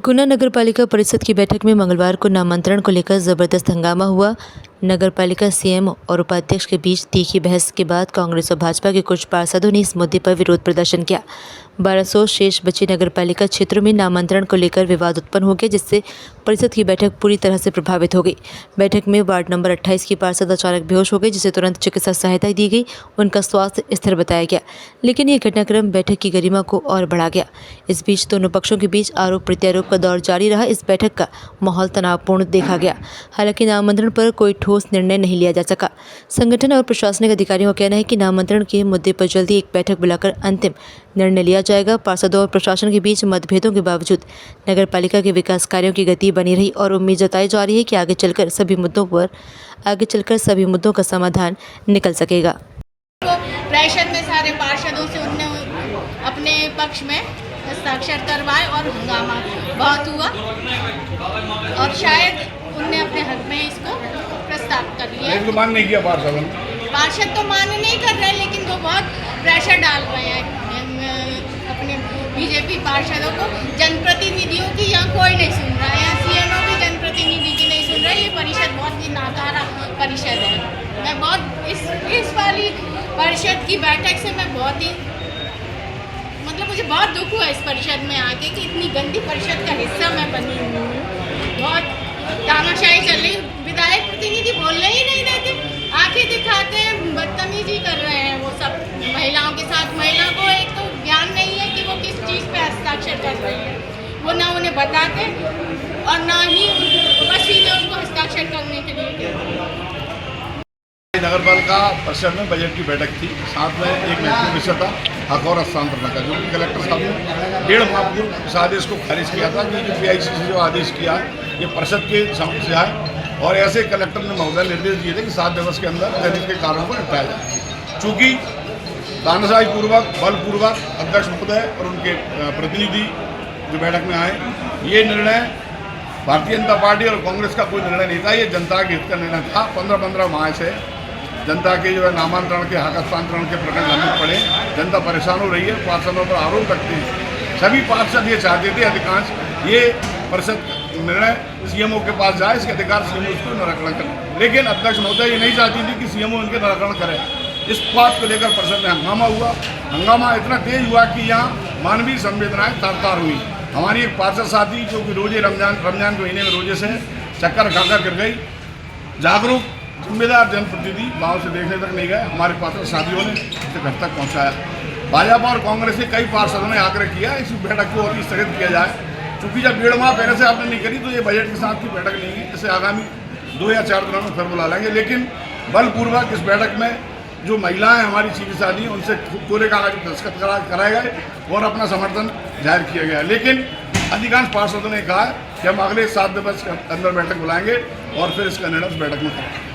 गुना नगर पालिका परिषद की बैठक में मंगलवार को नामांतरण को लेकर जबरदस्त हंगामा हुआ। नगर पालिका सीएम और उपाध्यक्ष के बीच तीखी बहस के बाद कांग्रेस और भाजपा के कुछ पार्षदों ने इस मुद्दे पर विरोध प्रदर्शन किया। 1200 शेष बची नगर पालिका क्षेत्रों में नामांतरण को लेकर विवाद उत्पन्न हो गया, जिससे परिषद की बैठक पूरी तरह से प्रभावित हो गई। बैठक में वार्ड नंबर 28 की पार्षद अचानक बेहोश हो गई, जिसे तुरंत चिकित्सा सहायता दी गई। उनका स्वास्थ्य स्थिर बताया गया, लेकिन ये घटनाक्रम बैठक की गरिमा को और बढ़ा गया। इस बीच दोनों पक्षों के बीच आरोप प्रत्यारोप का दौर जारी रहा। इस बैठक का माहौल तनावपूर्ण देखा गया। हालांकि नामांतरण पर कोई ठोस निर्णय नहीं लिया जा सका। संगठन और प्रशासनिक अधिकारियों का कहना है कि नामांतरण के मुद्दे पर जल्दी एक बैठक बुलाकर अंतिम निर्णय लिया जाएगा। पार्षदों और प्रशासन के बीच मतभेदों के बावजूद नगर पालिका के विकास कार्यों की गति बनी रही और उम्मीद जताई जा रही है कि आगे चलकर सभी मुद्दों का समाधान निकल सकेगा। परिषद में सारे पार्षदों से उनने अपने पक्ष में हस्ताक्षर करवाए और हंगामा बहुत हुआ और शायद उनने अपने हक में इसको प्रस्ताव कर लिया। मान नहीं किया पार्षद तो मान्य नहीं कर रहे, लेकिन वो बहुत प्रेशर डाल रहे हैं अपने बीजेपी पार्षदों को। जनप्रतिनिधियों की यहाँ कोई नहीं सुन रहा है, यहाँ सीएमओ भी जनप्रतिनिधि की नहीं सुन रहा है। ये परिषद बहुत ही नाकारा परिषद है। मैं बहुत इस वाली परिषद की बैठक से मैं बहुत ही मुझे बहुत दुख हुआ इस परिषद में आके कि इतनी गंदी परिषद का हिस्सा मैं बनी हूँ। बहुत तानाशाही चल रही। विधायक प्रतिनिधि बोलने ही नहीं देते, आंखें दिखाते हैं, बदतमीजी कर रहे हैं वो सब महिलाओं के साथ। महिला को एक तो ज्ञान नहीं है कि वो किस चीज़ पे हस्ताक्षर कर रही है, वो ना उन्हें बताते और ना ही बस सीधे उनको हस्ताक्षर करने के लिए। नगर पालिका परिषद में बजट की बैठक थी, साथ में एक महत्वपूर्ण विषय था हक और हस्तांतरण का, जो कि कलेक्टर साहब ने 1.5 माह पूर्व इस आदेश को खारिज किया था कि PIC से जो आदेश किया ये परिषद के समस्या है। और ऐसे कलेक्टर ने महोदय निर्देश दिए थे कि 7 दिवस के अंदर जनहित के कारणों को निपटाया जाए। चूँकि तानाशाही पूर्वक बलपूर्वक अध्यक्ष महोदय और उनके प्रतिनिधि जो बैठक में आए, ये निर्णय भारतीय जनता पार्टी और कांग्रेस का कोई निर्णय नहीं था, ये जनता के हित का निर्णय था। 15 माह से जनता के जो है नामांतरण के हक हस्तांतरण के प्रकरण लंबित पड़े, जनता परेशान हो रही है। पार्षदों पर आरोप रखते हैं, सभी पार्षद ये चाहते थे अधिकांश ये परिषद निर्णय सीएमओ के पास जाए, इसके अधिकार सीएमओ इसको निराकरण करे। लेकिन अध्यक्ष महोदय ये नहीं चाहती थी कि सीएमओ इनके निराकरण करे। इस बात को लेकर परिषद में हंगामा हुआ। हंगामा इतना तेज हुआ कि यहाँ मानवीय संवेदनाएं तार हुई। हमारी एक पार्षद साथी जो कि रोजे रमजान के महीने में रोजे से चक्कर खाकर गिर गई। जागरूक जिम्मेदार जनप्रतिनिधि गाँव से देखने तक नहीं गए, हमारे पार्षद साथियों ने उसे घर तक पहुँचाया। भाजपा और कांग्रेस के कई पार्षदों ने आग्रह किया इस बैठक को और स्थगित किया जाए, क्योंकि जब 1.5 माह पहले से आपने नहीं करी तो ये बजट के साथ की बैठक नहीं है। इसे आगामी 2 या 4 दिनों में फिर बुला लेंगे। लेकिन बलपूर्वक इस बैठक में जो महिलाएं हमारी चिकित्साधी उनसे पूरे कागज दस्तखत कराए गए और अपना समर्थन जाहिर किया गया। लेकिन अधिकांश पार्षदों ने कहा कि हम अगले 7 दिवस के अंदर बैठक बुलाएंगे और फिर इसका निर्णय उस बैठक में करेंगे।